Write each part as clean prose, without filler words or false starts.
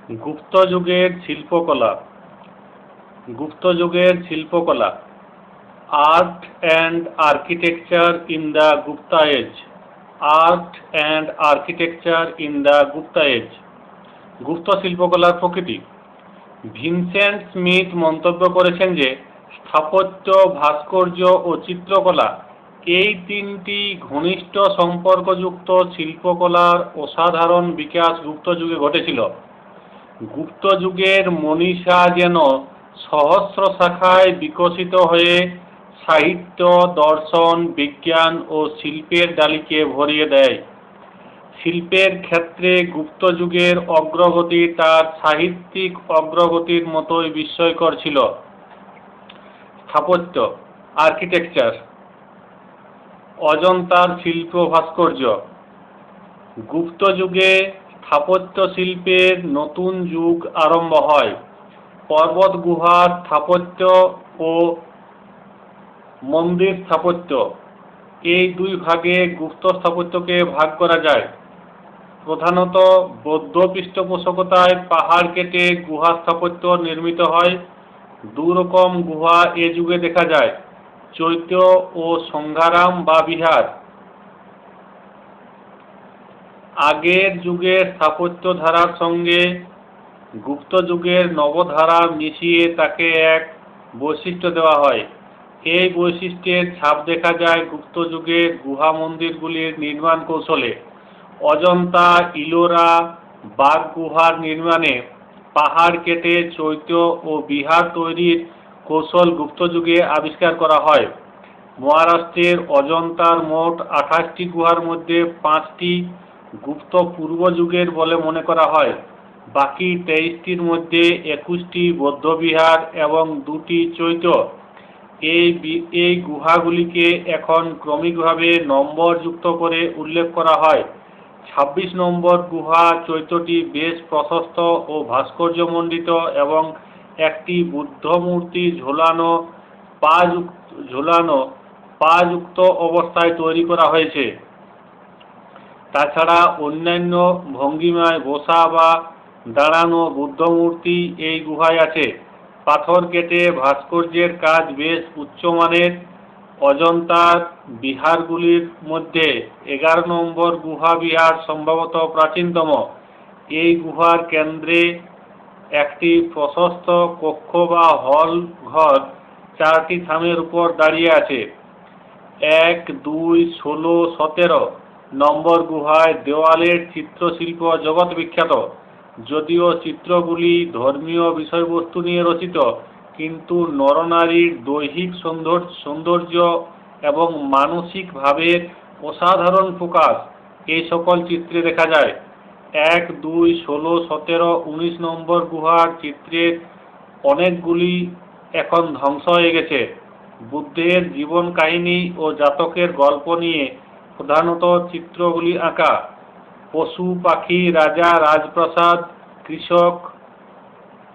গুপ্ত যুগের শিল্পকলা। গুপ্ত যুগের শিল্পকলা। Art and architecture in the Gupta age. Art and architecture in the Gupta age. Gupta শিল্পকলার প্রকৃতি। ভিনসেন্ট স্মিথ মন্তব্য করেছেন যে স্থাপত্য, ভাস্কর্য ও চিত্রকলা এই তিনটি ঘনিষ্ঠ সম্পর্কযুক্ত শিল্পকলার অসাধারণ বিকাশ গুপ্ত যুগে ঘটেছিল। গুপ্ত যুগের মনীষা যেন সহস্র শাখায় বিকশিত হয়ে সাহিত্য, দর্শন, বিজ্ঞান ও শিল্পের ডালিকে ভরিয়ে দেয়। শিল্পের ক্ষেত্রে গুপ্ত যুগের অগ্রগতি তার সাহিত্যিক অগ্রগতির মতোই বিস্ময়কর ছিল। স্থাপত্য, আর্কিটেকচার। অজন্তার শিল্প ভাস্কর্য। গুপ্ত যুগে স্থাপত্য শিল্পের নতুন যুগ আরম্ভ হয়। পর্বত গুহার স্থাপত্য ও মন্দির স্থাপত্য এই দুই ভাগে গুপ্ত স্থাপত্যকে ভাগ করা যায়। প্রধানত বৌদ্ধ পৃষ্ঠপোষকতায় পাহাড় কেটে গুহা স্থাপত্য নির্মিত হয়। দুরকম গুহা এ যুগে দেখা যায়: চৈত্য ও সংঘারাম বা বিহার। আগের যুগের স্থাপত্য ধারার সঙ্গে গুপ্ত যুগের নবধারা মিশিয়ে তাকে এক বৈশিষ্ট্য দেওয়া হয়। এই বৈশিষ্ট্যের ছাপ দেখা যায় গুপ্ত যুগের গুহা মন্দিরগুলির নির্মাণ কৌশলে। অজন্তা, ইলোরা, বাঘ গুহার নির্মাণে পাহাড় কেটে চৈত্য ও বিহার তৈরির কৌশল গুপ্ত যুগে আবিষ্কার করা হয়। মহারাষ্ট্রের অজন্তার মোট 28টি গুহার মধ্যে 5টি গুপ্ত পূর্ব যুগের বলে মনে করা হয়। বাকি 23টির মধ্যে 21টি বৌদ্ধবিহার এবং 2টি চৈত্য। এই গুহাগুলিকে এখন ক্রমিকভাবে নম্বর যুক্ত করে উল্লেখ করা হয়। 26 নম্বর গুহা চৈত্যটি বেশ প্রশস্ত ও ভাস্কর্যমণ্ডিত এবং একটি বুদ্ধ মূর্তি পা যুক্ত অবস্থায় তৈরি করা হয়েছে। তাছাড়া অন্যান্য ভঙ্গিমায় বসা বা দাঁড়ানো বুদ্ধ মূর্তি এই গুহায় আছে। পাথর কেটে ভাস্কর্যের কাজ বেশ উচ্চমানের। অজন্তার বিহারগুলির মধ্যে 11 নম্বর গুহা বিহার সম্ভবত প্রাচীনতম। এই গুহার কেন্দ্রে একটি প্রশস্ত কক্ষ বা হল ঘর 4টি থামের উপর দাঁড়িয়ে আছে। 1, 2, 16, 17 নম্বর গুহায় দেওয়ালের চিত্রশিল্প জগৎ বিখ্যাত। যদিও চিত্রগুলি ধর্মীয় বিষয়বস্তু নিয়ে রচিত, কিন্তু নরনারীর দৈহিক সৌন্দর্য এবং মানসিক ভাবের অসাধারণ প্রকাশ এই সকল চিত্রে দেখা যায়। 1, 2, 16, 17, 19 নম্বর গুহার চিত্রের অনেকগুলি এখন ধ্বংস হয়ে গেছে। বুদ্ধের জীবন কাহিনী ও জাতকের গল্প নিয়ে প্রধানত চিত্রগুলি আঁকা। পশু পাখি, রাজা, রাজপ্রাসাদ, কৃষক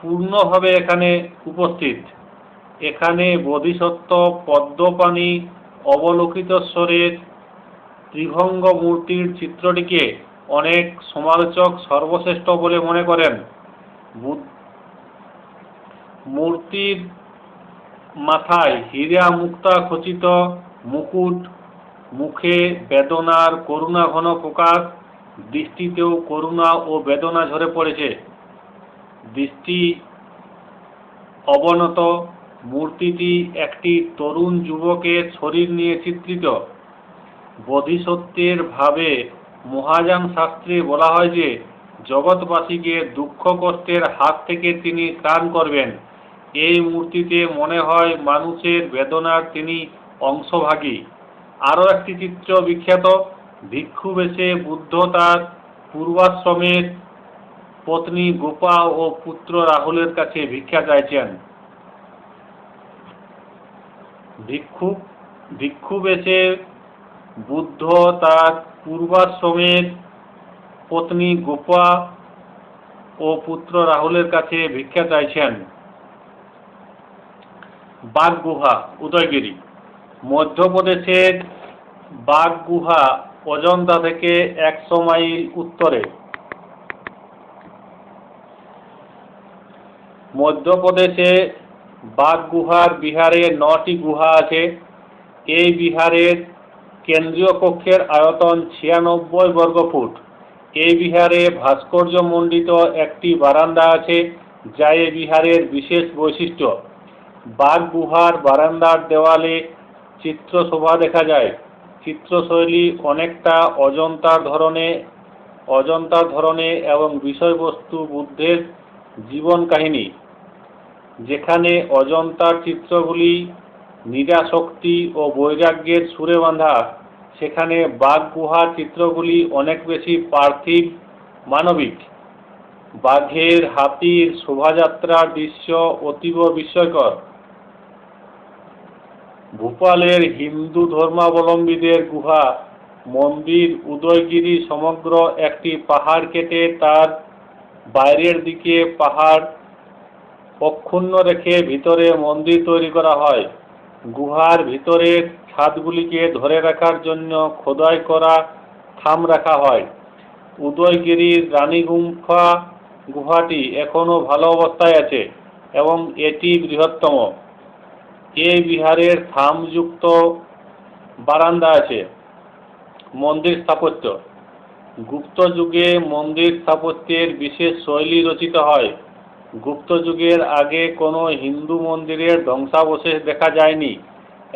পূর্ণভাবে এখানে উপস্থিত। এখানে বোধিসত্ত্ব, পদ্মপাণি, অবলোকিতেশ্বরের ত্রিভঙ্গ মূর্তির চিত্রটিকে অনেক সমালোচক সর্বশ্রেষ্ঠ বলে মনে করেন। মূর্তির মাথায় হীরা মুক্তা খচিত মুকুট, মুখে বেদনার করুণাঘন প্রকাশ, দৃষ্টিতেও করুণা ও বেদনা ঝরে পড়েছে। দৃষ্টি অবনত। মূর্তিটি একটি তরুণ যুবকের শরীর নিয়ে চিত্রিত। বোধিসত্ত্বের ভাবে মহাযান শাস্ত্রে বলা হয় যে জগৎবাসীকে দুঃখ কষ্টের হাত থেকে তিনি ত্রাণ করবেন। এই মূর্তিতে মনে হয় মানুষের বেদনার তিনি অংশভাগী। আরও একটি চিত্র বিখ্যাত। ভিক্ষু বেশে বুদ্ধ তার পূর্বাশ্রমের পত্নী গোপা ও পুত্র রাহুলের কাছে ভিক্ষা চাইছেন। ভিক্ষু বেশে বুদ্ধ তার পূর্বাশ্রমের পত্নী গোপা ও পুত্র রাহুলের কাছে ভিক্ষা চাইছেন। বাঘ গুহা, উদয়গিরি। মধ্যপ্রদেশের বাঘ গুহা অজন্তা থেকে 100 মাইল উত্তরে। মধ্যপ্রদেশে বাগগুহার বিহারে 9টি গুহা আছে। এই বিহারের কেন্দ্রীয় কক্ষের আয়তন 96 বর্গফুট। এই বিহারে ভাস্কর্যমণ্ডিত একটি বারান্দা আছে, যা এই বিহারের বিশেষ বৈশিষ্ট্য। বাগগুহার বারান্দার দেওয়ালে চিত্রশোভা দেখা যায়। চিত্রশৈলী অনেকটা অজন্তার ধরনে এবং বিষয়বস্তু বুদ্ধের জীবন কাহিনী। যেখানে অজন্তার চিত্রগুলি নিরাশক্তি ও বৈরাগ্যের সুরে বাঁধা, সেখানে বাগগুহার চিত্রগুলি অনেক বেশি পার্থিব, মানবিক। বাঘের, হাতির শোভাযাত্রার দৃশ্য অতীব বিস্ময়কর। ভোপালের হিন্দু ধর্মাবলম্বীদের গুহা মন্দির উদয়গিরি সমগ্র একটি পাহাড় কেটে তার বাইরের দিকে পাহাড় অক্ষুণ্ণ রেখে ভিতরে মন্দির তৈরি করা হয়। গুহার ভিতরের ছাদগুলিকে ধরে রাখার জন্য খোদাই করা থাম রাখা হয়। উদয়গিরির রানীগুম্ফা গুহাটি এখনও ভালো অবস্থায় আছে এবং এটি বৃহত্তম। এই বিহারের থামযুক্ত বারান্দা আছে। মন্দির স্থাপত্য। গুপ্ত যুগে মন্দির স্থাপত্যের বিশেষ শৈলী রচিত হয়। গুপ্ত যুগের আগে কোনো হিন্দু মন্দিরের ধ্বংসাবশেষ দেখা যায়নি।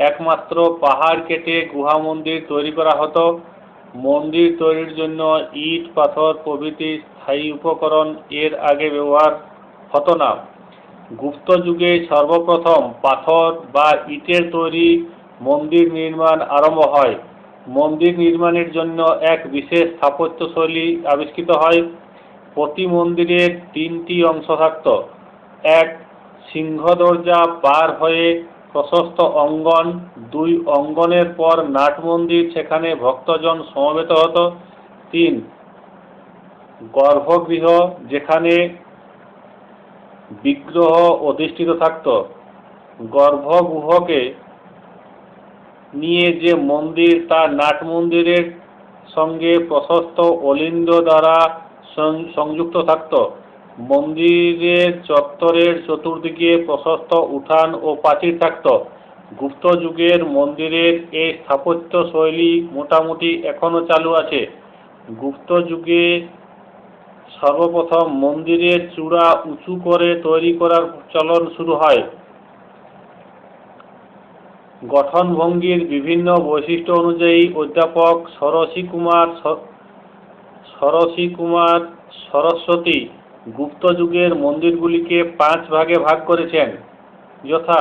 একমাত্র পাহাড় কেটে গুহা মন্দির তৈরি করা হতো। মন্দির তৈরির জন্য ইট, পাথর প্রভৃতি স্থায়ী উপকরণ এর আগে ব্যবহার হতো না। গুপ্ত যুগে সর্বপ্রথম পাথর বা ইটের তৈরি মন্দির নির্মাণ আরম্ভ হয়। মন্দির নির্মাণের জন্য এক বিশেষ স্থাপত্যশৈলী আবিষ্কৃত হয়। প্রতি মন্দিরের 3টি অংশ থাকত। এক, সিংহদরজা পার হয়ে প্রশস্ত অঙ্গন। 2, অঙ্গনের পর নাট মন্দির, সেখানে ভক্তজন সমবেত হতো। 3, গর্ভগৃহ, যেখানে বিগ্রহ অধিষ্ঠিত থাকত। গর্ভগৃহকে নিয়ে যে মন্দির, তা নাট মন্দিরের সঙ্গে প্রশস্ত অলিন্দ দ্বারা সংযুক্ত থাকত। মন্দিরের চত্বরের চতুর্দিকে প্রশস্ত উঠান ও প্রাচীর থাকত। গুপ্ত যুগের মন্দিরের এই স্থাপত্য শৈলী মোটামুটি এখনো চালু আছে। গুপ্ত যুগে সর্বপ্রথম মন্দিরের চূড়া উঁচু করে তৈরি করার চলন শুরু হয়। গঠনভঙ্গির বিভিন্ন বৈশিষ্ট্য অনুযায়ী অধ্যাপক ষড়শী কুমার সরস্বতী গুপ্ত যুগের মন্দিরগুলিকে 5 ভাগে ভাগ করেছেন, যথা: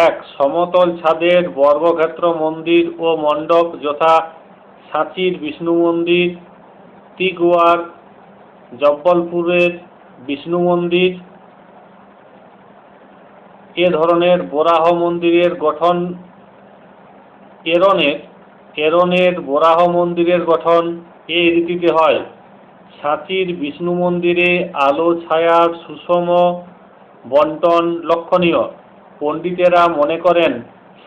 1, সমতল ছাদের বর্গক্ষেত্র মন্দির ও মণ্ডপ, যথা সাঁচির বিষ্ণু মন্দির, তিগওয়ার, জব্বলপুরের বিষ্ণু মন্দির। এ ধরনের বরাহ মন্দিরের গঠন এরনের বরাহ মন্দিরের গঠন এই রীতিতে হয়। সাঁচির বিষ্ণু মন্দিরে আলো ছায়ার সুষম বণ্টন লক্ষণীয়। পণ্ডিতেরা মনে করেন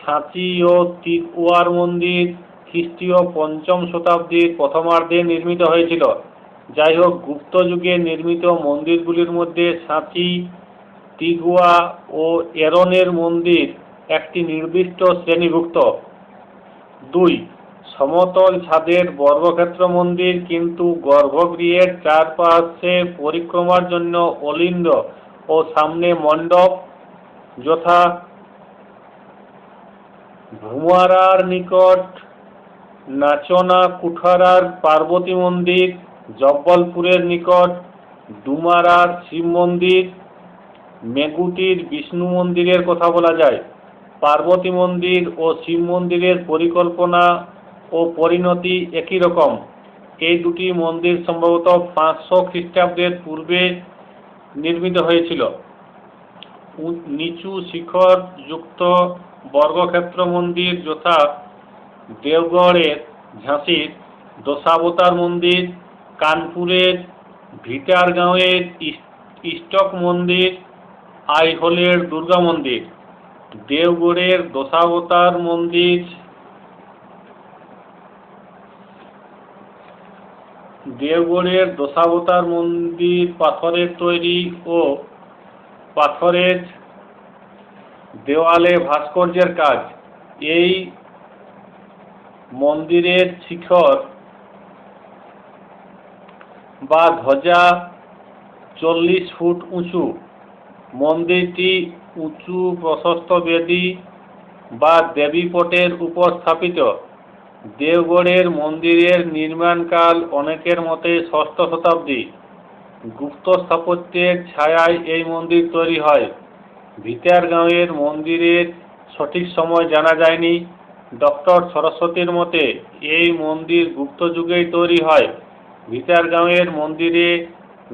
সাঁচি ও তিগওয়ার মন্দির খ্রিস্টীয় 5ম শতাব্দীর প্রথমার্ধে নির্মিত হয়েছিল। যাই হোক, গুপ্ত যুগে নির্মিত মন্দিরগুলির মধ্যে সাঁচি, তিগওয়া ও এরনের মন্দির একটি নির্দিষ্ট শ্রেণীভুক্ত। 2, সমতল ছাদের বর্গক্ষেত্র মন্দির, কিন্তু গর্ভগৃহের চারপাশে পরিক্রমার জন্য অলিন্দ ও সামনে মণ্ডপ, যথা ভুমারার নিকট নাচনা কুঠারার পার্বতী মন্দির, জব্বলপুরের নিকট ডুমারার শিব মন্দির। মেগুটির বিষ্ণু মন্দিরের কথা বলা যায়। পার্বতী মন্দির ও শিব মন্দিরের পরিকল্পনা ও পরিণতি একই রকম। এই দুটি মন্দির সম্ভবত 500 খ্রিস্টাব্দের পূর্বে নির্মিত হয়েছিল। নিচু শিখর যুক্ত বর্গক্ষেত্র মন্দির, যথা দেওগড়ের ঝাঁসির দশাবতার মন্দির, কানপুরের ভিটারগাঁওয়ের ইস্টক মন্দির, আইহোলের দুর্গা মন্দির। দেওগড়ের দশাবতার মন্দির পাথরের তৈরি ও পাথরের দেওয়ালে ভাস্কর্যের কাজ। এই মন্দিরের শিখর বা ধ্বজা 40 ফুট উঁচু। মন্দিরটি উঁচু প্রশস্ত বেদি বা দেবীপটের উপর স্থাপিত। দেওগড়ের মন্দিরের নির্মাণকাল অনেকের মতে ষষ্ঠ শতাব্দী। গুপ্ত স্থাপত্যের ছায়ায় এই মন্দির তৈরি হয়। ভিতারগাঁওয়ের মন্দিরের সঠিক সময় জানা যায়নি। ডক্টর সরস্বতীর মতে এই মন্দির গুপ্ত যুগেই তৈরি হয়। ভিতারগাঁওয়ের মন্দিরে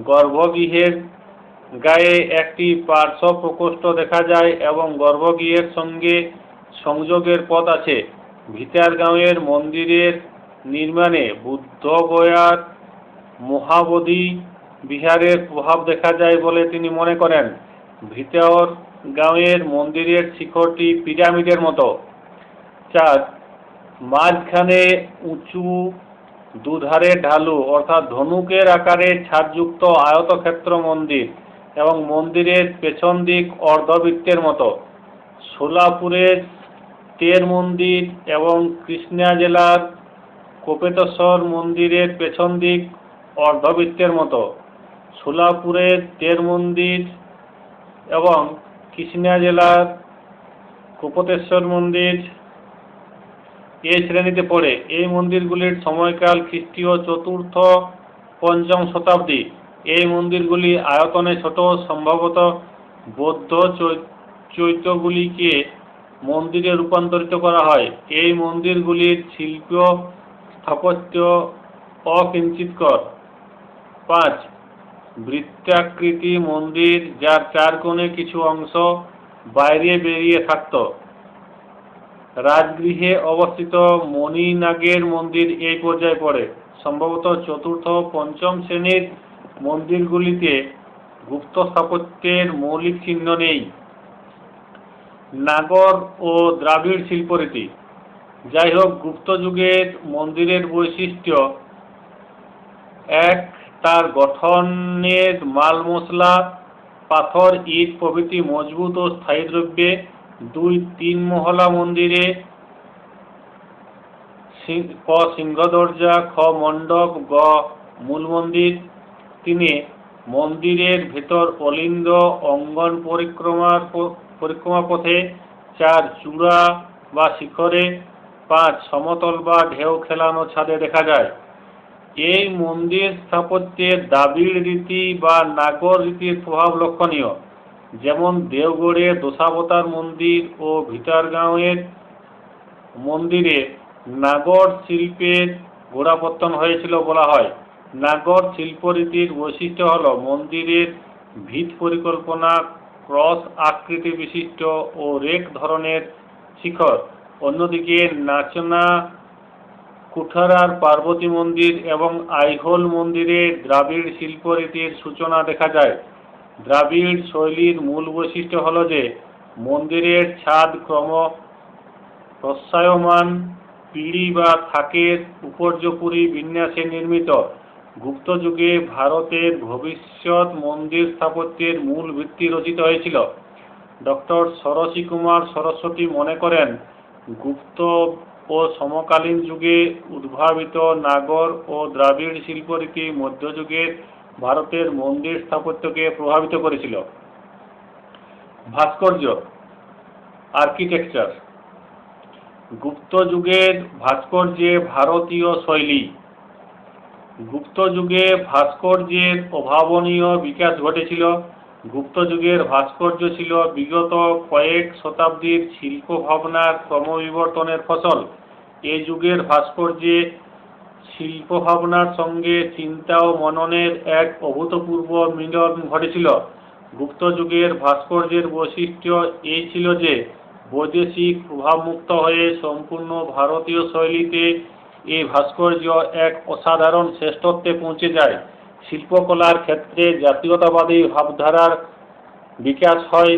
গর্ভগৃহের গায়ে একটি পার্শ্ব প্রকোষ্ঠ দেখা যায় এবং গর্ভগৃহের সঙ্গে সংযোগের পথ আছে। ভিতারগাঁওয়ের মন্দিরের নির্মাণে বুদ্ধগয়ার মহাবোধি বিহারের প্রভাব দেখা যায় বলে তিনি মনে করেন। ভিতরগাঁওয়ের মন্দিরের শিখরটি পিরামিডের মতো। 4. মাঝখানে উঁচু, দুধারে ঢালু অর্থাৎ ধনুকের আকারে ছাদযুক্ত আয়তক্ষেত্র মন্দির এবং মন্দিরের পেছন দিক অর্ধবৃত্তের মতো। সোলাপুরের তের মন্দির এবং কৃষ্ণা জেলার কোপেতেশ্বর মন্দিরের পেছন দিক অর্ধবৃত্তের মতো। সোলাপুরের তের মন্দির এবং কৃষ্ণা জেলার কোপেতেশ্বর মন্দির এই শ্রেণীতে পড়ে। এই মন্দিরগুলির সময়কাল খ্রিস্টীয় চতুর্থ পঞ্চম শতাব্দী। এই মন্দিরগুলি আয়তনে ছোট। সম্ভবত বৌদ্ধ চৈত্যগুলিকে মন্দিরে রূপান্তরিত করা হয়। এই মন্দিরগুলির শিল্প স্থাপত্য অকিঞ্চিৎকর। 5. বৃত্তাকৃতি মন্দির যার চার কোণে কিছু অংশ বাইরে বেরিয়ে থাকত। রাজগৃহে অবস্থিত মণিনাগের মন্দির এই পর্যায়ে পড়ে। সম্ভবত চতুর্থ পঞ্চম শ্রেণীর মন্দিরগুলিতে গুপ্ত স্থাপত্যের মৌলিক চিহ্ন নেই। নাগর ও দ্রাবিড় শিল্পরীতি। যাই হোক, গুপ্ত যুগের মন্দিরের বৈশিষ্ট্য: 1. তার গঠনের মাল মশলা পাথর, ইট প্রভৃতি মজবুত ও স্থায়ী দ্রব্যে। 2. 3 মহলা মন্দিরে ক. সিংহদরজা, খ. মণ্ডপ, গ. মূল মন্দির। 3. মন্দিরের ভেতর অলিন্দ অঙ্গন পরিক্রমা পথে। 4. চূড়া বা শিখরে। 5. সমতল বা ঢেউ খেলানো ছাদে দেখা যায়। এই মন্দির স্থাপত্যের দ্রাবিড় রীতি বা নাগর রীতির প্রভাব লক্ষণীয়। যেমন দেওগড়ের দশাবতার মন্দির ও ভিতরগাঁওয়ের মন্দিরে নাগর শিল্পের গোড়াপত্তন হয়েছিল বলা হয়। নাগর শিল্পরীতির বৈশিষ্ট্য হল মন্দিরের ভিত পরিকল্পনা, ক্রস আকৃতি বিশিষ্ট ও রেক ধরনের শিখর। অন্যদিকে নাচনা কুঠারার পার্বতী মন্দির এবং আইহোল মন্দিরে দ্রাবিড় শিল্পরীতির সূচনা দেখা যায়। দ্রাবিড় শৈলীর মূল বৈশিষ্ট্য হল যে মন্দিরের ছাদ প্রস্বায়মান পিঁড়ি বা থাকের উপর্যুপরি বিন্যাসে নির্মিত। গুপ্ত যুগে ভারতের ভবিষ্যৎ মন্দির স্থাপত্যের মূল ভিত্তি রচিত হয়েছিল। ডক্টর সরসী কুমার সরস্বতী মনে করেন গুপ্ত ও সমকালীন যুগে উদ্ভাবিত নাগর ও দ্রাবিড় শিল্পরীতি মধ্যযুগের ভারতের মন্দির স্থাপত্যকে প্রভাবিত করেছিল। ভাস্কর্য, আর্কিটেকচার। গুপ্ত যুগের ভাস্কর্যে ভারতীয় শৈলী। গুপ্ত যুগে ভাস্কর্যের অভাবনীয় বিকাশ ঘটেছিল। গুপ্ত যুগের ভাস্কর্য ছিল বিগত কয়েক শতাব্দীর শিল্প ভাবনার ক্রমবিবর্তনের ফসল। এই যুগের ভাস্কর্যে শিল্প ভাবনার সঙ্গে চিন্তা ও মননের এক অভূতপূর্ব মিলন ঘটেছিল। গুপ্ত যুগের ভাস্কর্যের বৈশিষ্ট্য এই ছিল যে বৈদেশিক প্রভাবমুক্ত হয়ে সম্পূর্ণ ভারতীয় শৈলীতে এই ভাস্কর্য এক অসাধারণ শ্রেষ্ঠত্বে পৌঁছে যায়। শিল্পকলার ক্ষেত্রে জাতীয়তাবাদী ভাবধারার বিকাশ হয়।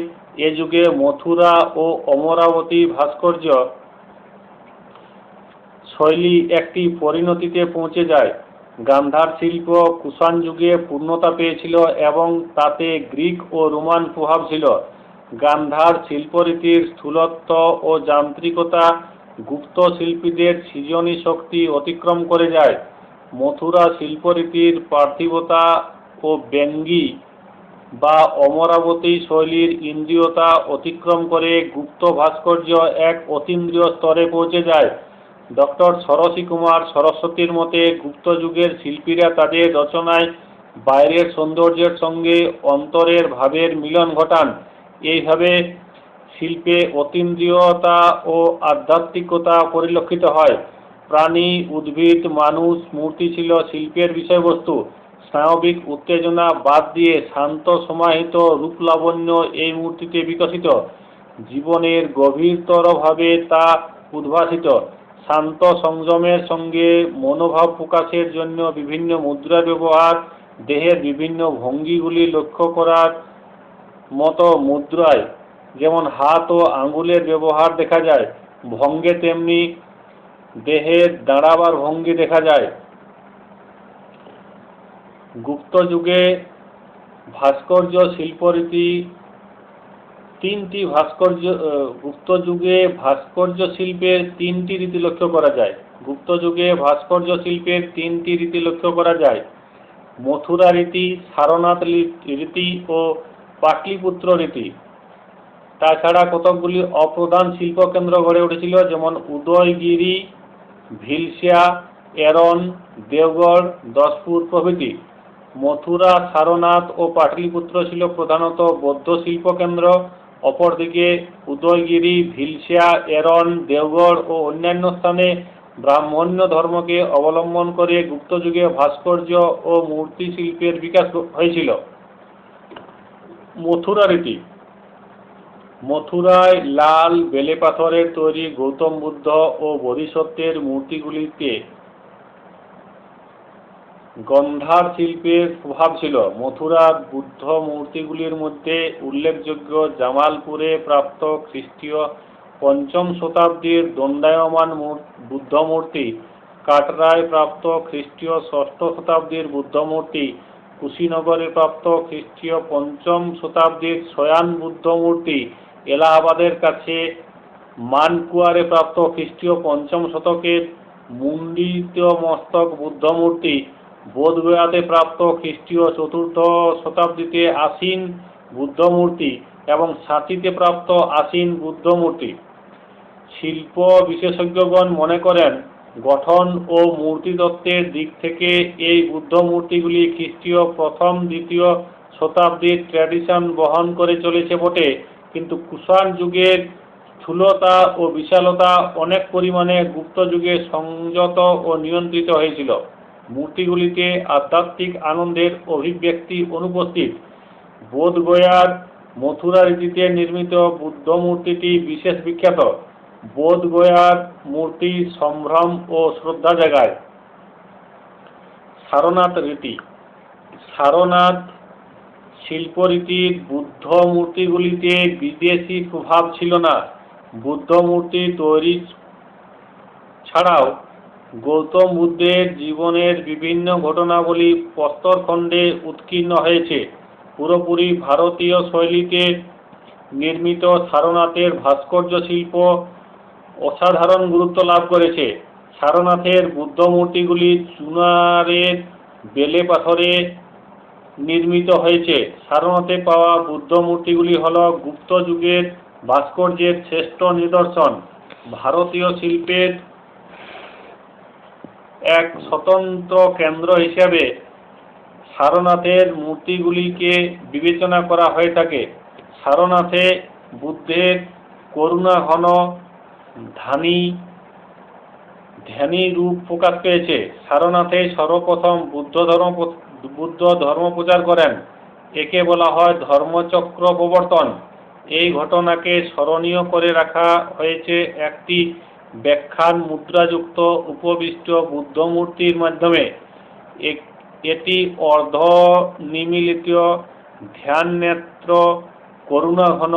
এ যুগে মথুরা ও অমরাবতী ভাস্কর্য শৈলী একটি পরিণতিতে পৌঁছে যায়। গান্ধার শিল্প কুষাণ যুগে পূর্ণতা পেয়েছিল এবং তাতে গ্রিক ও রোমান প্রভাব ছিল। গান্ধার শিল্পরীতির স্থূলত্ব ও যান্ত্রিকতা গুপ্ত শিল্পীদের সৃজনী শক্তি অতিক্রম করে যায়। মথুরা শিল্পরীতির পার্থিবতা ও ব্যঙ্গী বা অমরাবতী শৈলীর ইন্দ্রিয়তা অতিক্রম করে গুপ্ত ভাস্কর্য এক অতীন্দ্রিয় স্তরে পৌঁছে যায়। ডক্টর সরসী কুমার সরস্বতীর মতে গুপ্ত যুগের শিল্পীরা তাদের রচনায় বাইরের সৌন্দর্যের সঙ্গে অন্তরের ভাবের মিলন ঘটান। এইভাবে শিল্পে অতীন্দ্রিয়তা ও আধ্যাত্মিকতা পরিলক্ষিত হয়। প্রাণী, উদ্ভিদ, মানুষ, মূর্তি ছিল শিল্পের বিষয়বস্তু। স্নায়বিক উত্তেজনা বাদ দিয়ে শান্ত সমাহিত রূপলাবণ্য এই মূর্তিতে বিকশিত। জীবনের গভীরতর ভাবে তা উদ্ভাসিত। শান্ত সংযমের সঙ্গে মনোভাব প্রকাশের জন্য বিভিন্ন মুদ্রার ব্যবহার, দেহের বিভিন্ন ভঙ্গিগুলি লক্ষ্য করার মতো মুদ্রায় যেমন হাত ও আঙ্গুলের ব্যবহার দেখা যায়, ভঙ্গে তেমনি দেহের দাঁড়াবার ভঙ্গি দেখা যায়। গুপ্ত যুগে ভাস্কর্য শিল্পরীতি গুপ্ত যুগে ভাস্কর্য শিল্পের তিনটি রীতি লক্ষ্য করা যায়। গুপ্ত যুগে ভাস্কর্য শিল্পের তিনটি রীতি লক্ষ্য করা যায়: মথুরা রীতি, সারনাথ রীতি ও পাটলিপুত্র রীতি। তাছাড়া কতকগুলি অপ্রধান শিল্পকেন্দ্র গড়ে উঠেছিল, যেমন উদয়গিরি, ভিলসিয়া, এরন, দেওগড়, দশপুর প্রভৃতি। মথুরা, সারনাথ ও পাটলিপুত্র ছিল প্রধানত বৌদ্ধ শিল্পকেন্দ্র। অপরদিকে উদয়গিরি, ভিলসিয়া, এরন, দেওগড় ও অন্যান্য স্থানে ব্রাহ্মণ্য ধর্মকে অবলম্বন করে গুপ্ত যুগে ভাস্কর্য ও মূর্তি শিল্পের বিকাশ হয়েছিল। মথুরা রীতি। মথুরায় লাল বেলে পাথরের তৈরি গৌতম বুদ্ধ ও বোধিসত্ত্বের মূর্তিগুলিতে গন্ধার শিল্পের প্রভাব ছিল। মথুরার বুদ্ধ মূর্তিগুলির মধ্যে উল্লেখযোগ্য জামালপুরে প্রাপ্ত খ্রিস্টীয় ৫ম শতাব্দীর দণ্ডায়মান বুদ্ধ মূর্তি, কাটরায় প্রাপ্ত খ্রিস্টীয় ৬ষ্ঠ শতাব্দীর বুদ্ধ মূর্তি, কুশীনগরে প্রাপ্ত খ্রিস্টীয় ৫ম শতাব্দীর শয়ান বুদ্ধ মূর্তি, এলাহাবাদের কাছে মানকুয়ারে প্রাপ্ত খ্রিস্টীয় ৫ম শতকের মুন্ডিত মস্তক বুদ্ধ মূর্তি, বোধগয়াতে প্রাপ্ত খ্রিস্টীয় ৪র্থ শতাব্দীতে আসীন বুদ্ধ মূর্তি এবং সাঁচিতে প্রাপ্ত আসীন বুদ্ধ মূর্তি। শিল্প বিশেষজ্ঞগণ মনে করেন, গঠন ও মূর্তিতত্ত্বের দিক থেকে এই বুদ্ধ মূর্তিগুলি খ্রিস্টীয় ১ম-২য় শতাব্দীর ট্র্যাডিশন বহন করে চলেছে বটে, কিন্তু কুষাণ যুগের স্থূলতা ও বিশালতা অনেক পরিমাণে গুপ্ত যুগে সংযত ও নিয়ন্ত্রিত হয়েছিল। মূর্তিগুলিতে আধ্যাত্মিক আনন্দের অভিব্যক্তি অনুপস্থিত। বোধগয়ার মথুরা রীতিতে নির্মিত বুদ্ধ মূর্তিটি বিশেষ বিখ্যাত। বোধগয়ার মূর্তি সম্ভ্রম ও শ্রদ্ধা জাগায়। সারনাথ রীতি। সারনাথ শিল্পরীতির বুদ্ধ মূর্তিগুলিতে বিদেশি প্রভাব ছিল না। বুদ্ধ মূর্তি তৈরি ছাড়াও গৌতম বুদ্ধের জীবনের বিভিন্ন ঘটনাবলী প্রস্তরখণ্ডে উৎকীর্ণ হয়েছে। পুরোপুরি ভারতীয় শৈলীতে নির্মিত সারনাথের ভাস্কর্য শিল্প অসাধারণ গুরুত্ব লাভ করেছে। সারনাথের বুদ্ধ মূর্তিগুলি চুনারের বেলে পাথরে নির্মিত হয়েছে। সারনাথে পাওয়া বুদ্ধ মূর্তিগুলি হল গুপ্ত যুগের ভাস্কর্যের শ্রেষ্ঠ নিদর্শন। ভারতীয় শিল্পের এক স্বতন্ত্র কেন্দ্র হিসাবে সারনাথের মূর্তিগুলিকে বিবেচনা করা হয়ে থাকে। সারনাথে বুদ্ধের করুণাঘন ধ্যানী রূপ প্রকাশ পেয়েছে। সারনাথে সর্বপ্রথম বুদ্ধ ধর্ম প্রচার করেন। একে বলা হয় ধর্মচক্র প্রবর্তন। এই ঘটনাকে স্মরণীয় করে রাখা হয়েছে একটি ব্যাখ্যান মুদ্রাযুক্ত উপবিষ্ট বুদ্ধ মূর্তির মাধ্যমে। এটি অর্ধনিমীলিত, ধ্যাননেত্র, করুণাঘন,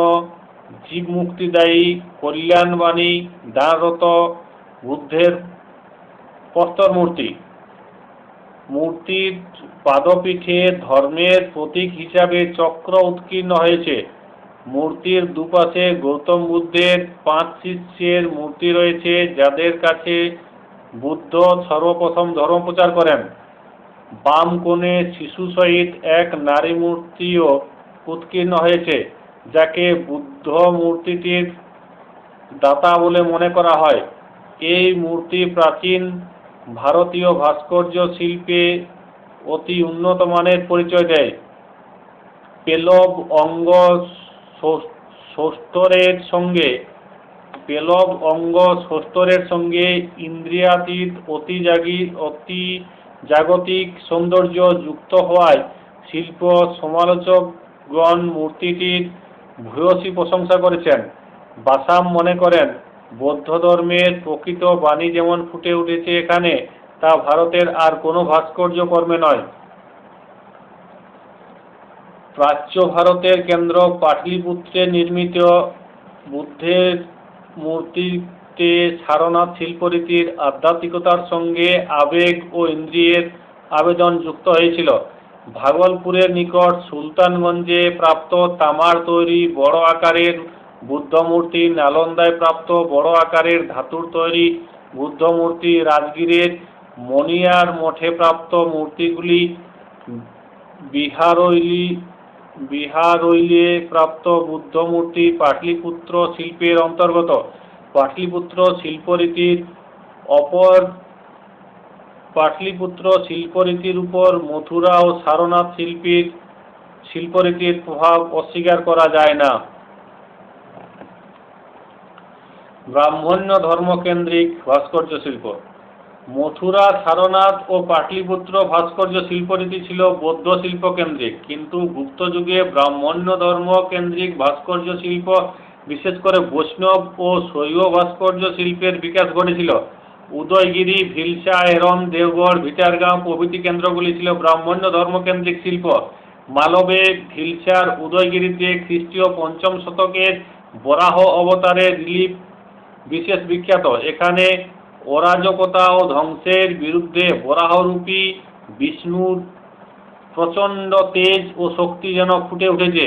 জীবমুক্তিদায়ী, কল্যাণবাণী দানরত বুদ্ধের প্রস্তর মূর্তি। মূর্তির পাদপীঠে ধর্মের প্রতীক হিসাবে চক্র উৎকীর্ণ হয়েছে। মূর্তির দুপাশে গৌতম বুদ্ধের 5 শিষ্যের মূর্তি রয়েছে, যাদের কাছে বুদ্ধ সর্বপ্রথম ধর্ম প্রচার করেন। বাম কোণে শিশু সহিত এক নারী মূর্তিও উৎকীর্ণ হয়েছে, যাকে বুদ্ধ মূর্তিটির দাতা বলে মনে করা হয়। এই মূর্তি প্রাচীন ভারতীয় ভাস্কর্য শিল্পে অতি উন্নত মানের পরিচয় দেয়। পেলব অঙ্গ স্তরের সঙ্গে ইন্দ্রিয়াতীত অতি জাগতিক সৌন্দর্য যুক্ত হওয়ায় শিল্প সমালোচকগণ মূর্তিটির ভূয়সী প্রশংসা করেছেন। বাসাম মনে করেন, বৌদ্ধ ধর্মের প্রকৃত বাণী যেমন ফুটে উঠেছে এখানে, তা ভারতের আর কোনো ভাস্কর্য কর্মে নয়। প্রাচ্য ভারতের কেন্দ্র পাটলিপুত্রে নির্মিত বুদ্ধের মূর্তিতে সারনাথ শিল্পরীতির আধ্যাত্মিকতার সঙ্গে আবেগ ও ইন্দ্রিয়ের আবেদন যুক্ত হয়েছিল। ভাগলপুরের নিকট সুলতানগঞ্জে প্রাপ্ত তামার তৈরি বড় আকারের বুদ্ধ মূর্তি, নালন্দায় প্রাপ্ত বড় আকারের ধাতুর তৈরি বুদ্ধ মূর্তি, রাজগীরের মণিয়ার মঠে প্রাপ্ত মূর্তিগুলি, বিহারৈলে প্রাপ্ত বুদ্ধ মূর্তি পাটলিপুত্র শিল্পের অন্তর্গত। পাটলিপুত্র শিল্পরীতির উপর মথুরা ও সারনাথ শিল্পরীতির প্রভাব অস্বীকার করা যায় না। ব্রাহ্মণ্য ধর্মকেন্দ্রিক ভাস্কর্য শিল্প। মথুরা, সারনাথ ও পাটলিপুত্র ভাস্কর্য শিল্পরীতি ছিল বৌদ্ধ শিল্প কেন্দ্রিক, কিন্তু গুপ্ত যুগে ব্রাহ্মণ্য ধর্ম কেন্দ্রিক ভাস্কর্য শিল্প, বিশেষ করে বৈষ্ণব ও শৈব ভাস্কর্য শিল্পের বিকাশ ঘটেছিল। উদয়গিরি, ভিলসা, এরম, দেওগড়, ভিটারগাঁও প্রভৃতি কেন্দ্রগুলি ছিল ব্রাহ্মণ্য ধর্মকেন্দ্রিক শিল্প। মালবে, ভিলসার, উদয়গিরিতে খ্রিস্টীয় 5ম শতকের বরাহ অবতারের রিলিফ বিশেষ বিখ্যাত। এখানে অরাজকতা ও ধ্বংসের বিরুদ্ধে বরাহরূপী বিষ্ণুর প্রচণ্ড তেজ ও শক্তি যেন ফুটে উঠেছে।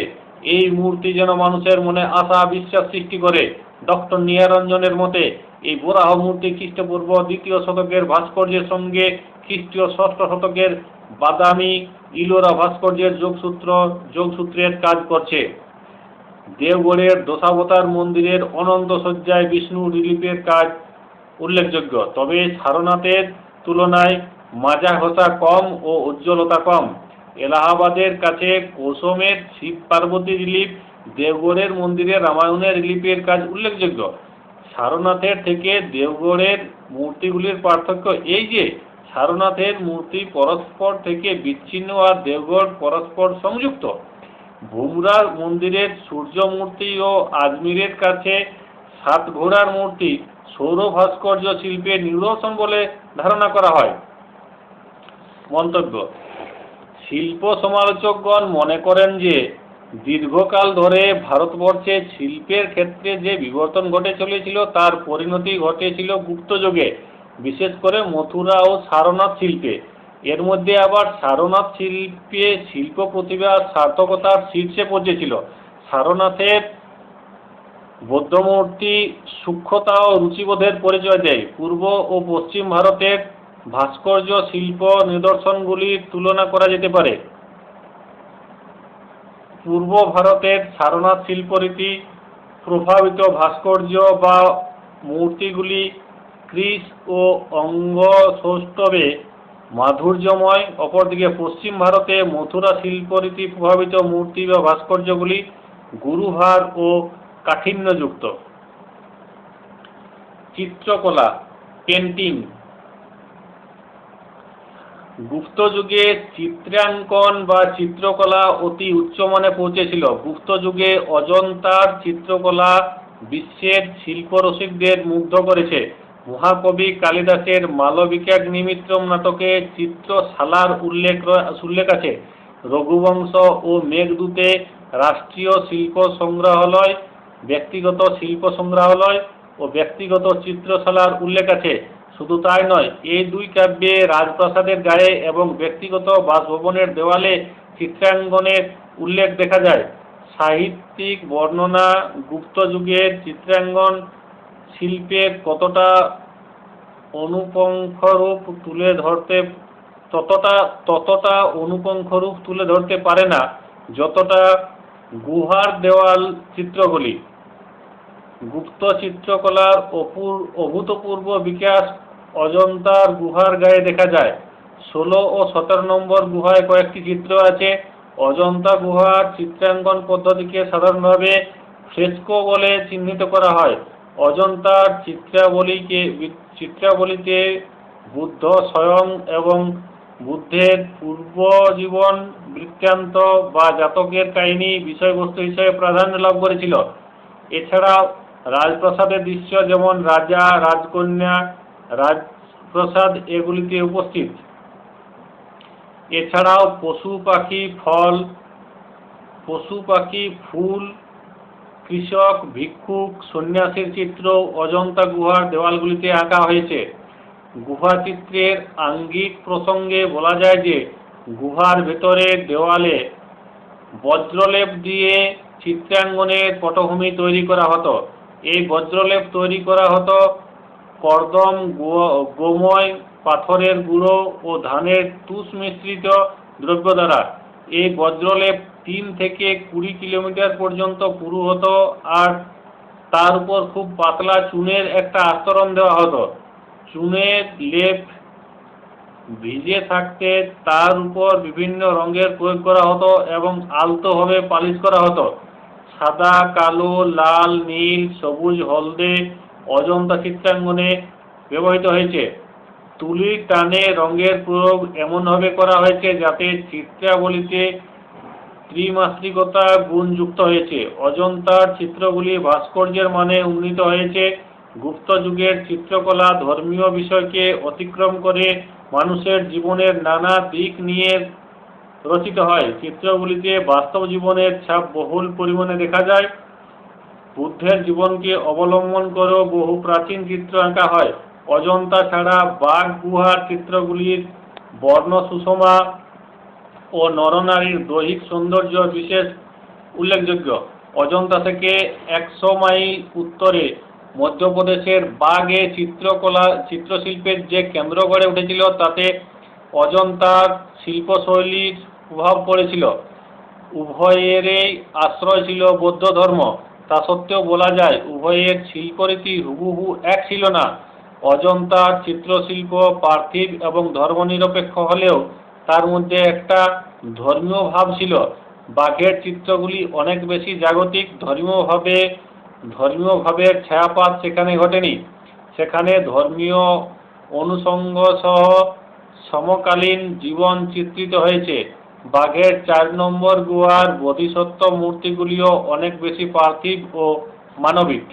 এই মূর্তি যেন মানুষের মনে আশা বিশ্বাস সৃষ্টি করে। ডক্টর নিয়ারঞ্জনের মতে এই বরাহ মূর্তি খ্রিস্টপূর্ব 2য় শতকের ভাস্কর্যের সঙ্গে খ্রিস্টীয় 6ষ্ঠ শতকের বাদামি ইলোরা ভাস্কর্যের যোগসূত্রের কাজ করছে। দেওগড়ের দশাবতার মন্দিরের অনন্ত সজ্জায় বিষ্ণু রিলিফের কাজ উল্লেখযোগ্য, তবে সারনাথের তুলনায় মাজা ঘষা কম ও উজ্জ্বলতা কম। এলাহাবাদের কাছে কোসমের শিব পার্বতী রিলিফ, দেওগড়ের মন্দিরে রামায়ণের রিলিফের কাজ উল্লেখযোগ্য। সারনাথের থেকে দেওগড়ের মূর্তিগুলির পার্থক্য এই যে, সারনাথের মূর্তি পরস্পর থেকে বিচ্ছিন্ন আর দেওগড় পরস্পর সংযুক্ত। ভুমরার মন্দিরের সূর্য মূর্তি ও আজমিরের কাছে 7 ঘোড়ার মূর্তি সৌর ভাস্কর্য শিল্পের নিদর্শন বলে ধারণা করা হয়। মন্তব্য: শিল্প সমালোচকগণ মনে করেন যে দীর্ঘকাল ধরে ভারতবর্ষে শিল্পের ক্ষেত্রে যে বিবর্তন ঘটে চলেছিল তার পরিণতি ঘটেছিল গুপ্ত যুগে, বিশেষ করে মথুরা ও সারনাথ শিল্পে। এর মধ্যে আবার সারনাথ শিল্পে শিল্প প্রতিভা সার্থকতার শীর্ষে পৌঁছেছিল। সারনাথের বৌদ্ধমূর্তি সূক্ষ্মতা ও রুচিবোধের পরিচয় দেয়। পূর্ব ও পশ্চিম ভারতের ভাস্কর্য শিল্প নিদর্শনগুলির তুলনা করা যেতে পারে। পূর্ব ভারতের সারনাথ শিল্পরীতি প্রভাবিত ভাস্কর্য বা মূর্তিগুলি ক্রিস ও অঙ্গসৌষ্ঠবে মাধুর্যময়। অপরদিকে পশ্চিম ভারতে মথুরা শিল্পরীতি প্রভাবিত মূর্তি বা ভাস্কর্যগুলি গুরুভার ও কাঠিন্যযুক্ত। চিত্রকলা, পেন্টিং। গুপ্ত যুগে চিত্রাঙ্কন বা চিত্রকলা অতি উচ্চমানে পৌঁছেছিল। গুপ্ত যুগে অজন্তার চিত্রকলা বিশ্বের শিল্পরসিকদের মুগ্ধ করেছে। মহাকবি কালিদাসের মালবিকাগ্নিমিত্রম নাটকে চিত্রশালার উল্লেখ আছে। রঘুবংশ ও মেঘদূতে রাষ্ট্রীয় শিল্প সংগ্রহালয়, ব্যক্তিগত শিল্প সংগ্রহালয় ও ব্যক্তিগত চিত্রশালার উল্লেখ আছে। শুধু তাই নয়, এই দুই কাব্যে রাজপ্রাসাদের গায়ে এবং ব্যক্তিগত বাসভবনের দেওয়ালে চিত্রাঙ্কনের উল্লেখ দেখা যায়। সাহিত্যিক বর্ণনা গুপ্ত যুগের চিত্রাঙ্কন শিল্পের কতটা অনুপঙ্খরূপ তুলে ধরতে ততটা অনুপঙ্খরূপ তুলে ধরতে পারে না যতটা গুহার দেওয়াল চিত্রগুলি। গুপ্ত চিত্রকলার অভূতপূর্ব বিকাশ অজন্তার গুহার গায়ে দেখা যায়। 16 ও 17 নম্বর গুহায় কয়েকটি চিত্র আছে। অজন্তা গুহার চিত্রাঙ্কন পদ্ধতিকে সাধারণভাবে ফ্রেস্কো বলে চিহ্নিত করা হয়। অজন্তার চিত্রাবলীতে বুদ্ধ স্বয়ং এবং বুদ্ধের পূর্বজীবন বৃত্তান্ত বা জাতকের কাহিনী বিষয়বস্তু হিসেবে প্রাধান্য লাভ করেছিল। এছাড়াও রাজপ্রাসাদের দৃশ্য যেমন রাজা, রাজকন্যা, রাজপ্রাসাদ এগুলিতে উপস্থিত। এছাড়াও পশু পাখি, ফুল, কৃষক, ভিক্ষুক, সন্ন্যাসীর চিত্র অজন্তা গুহার দেওয়ালগুলিতে আঁকা হয়েছে। গুহা চিত্রের আঙ্গিক প্রসঙ্গে বলা যায় যে গুহার ভেতরের দেওয়ালে বজ্রলেপ দিয়ে চিত্রাঙ্কনের পটভূমি তৈরি করা হতো। এই বজ্রলেপ তৈরি করা হতো কর্দম, গোময়, পাথরের গুঁড়ো ও ধানের তুষ মিশ্রিত দ্রব্য দ্বারা। এই বজ্রলেপ 3 থেকে 20 কিলোমিটার পর্যন্ত পুরু হতো আর তার উপর খুব পাতলা চুনের একটা আস্তরণ দেওয়া হতো। চুনের লেপ ভিজে থাকতে তার উপর বিভিন্ন রঙের প্রয়োগ করা হতো এবং আলতোভাবে পালিশ করা হতো। সাদা, কালো, লাল, নীল, সবুজ, হলদে অজন্তা চিত্রাঙ্কনে ব্যবহৃত হয়েছে। তুলির টানে রঙের প্রয়োগ এমনভাবে করা হয়েছে যাতে চিত্রাবলীতে ত্রিমাত্রিকতা গুণ যুক্ত হয়েছে। অজন্তার চিত্রগুলি ভাস্কর্যের মানে উন্নীত হয়েছে। গুপ্ত যুগের চিত্রকলা ধর্মীয় বিষয়কে অতিক্রম করে মানুষের জীবনের নানা দিক নিয়ে রচিত হয়। চিত্রগুলিতে বাস্তব জীবনের ছাপ বহুল পরিমাণে দেখা যায়। বুদ্ধের জীবনকে অবলম্বন করেও বহু প্রাচীন চিত্র আঁকা হয়। অজন্তা ছাড়া বাঘ গুহার চিত্রগুলির বর্ণ সুষমা ও নরনারীর দৈহিক সৌন্দর্য বিশেষ উল্লেখযোগ্য। অজন্তা থেকে 100 মাইল উত্তরে মধ্যপ্রদেশের বাঘে চিত্রশিল্পের যে কেন্দ্র গড়ে উঠেছিল তাতে অজন্তার শিল্পশৈলীর প্রভাব পড়েছিল। উভয়েরই আশ্রয় ছিল বৌদ্ধ ধর্ম। তা সত্ত্বেও বলা যায় উভয়ের শিল্পরীতি হুবহু এক ছিল না। অজন্তার চিত্রশিল্প পার্থিব এবং ধর্মনিরপেক্ষ হলেও তার মধ্যে একটা ধর্মীয় ভাব ছিল। বাঘের চিত্রগুলি অনেক বেশি জাগতিক। ধর্মীয় ভাবের ছায়াপাত সেখানে ঘটেনি। সেখানে ধর্মীয় অনুষঙ্গ সহ সমকালীন জীবন চিত্রিত হয়েছে। বাঘের 4 নম্বর গুহার বোধিসত্ত্ব মূর্তিগুলিও অনেক বেশি পার্থিব ও মানবিক।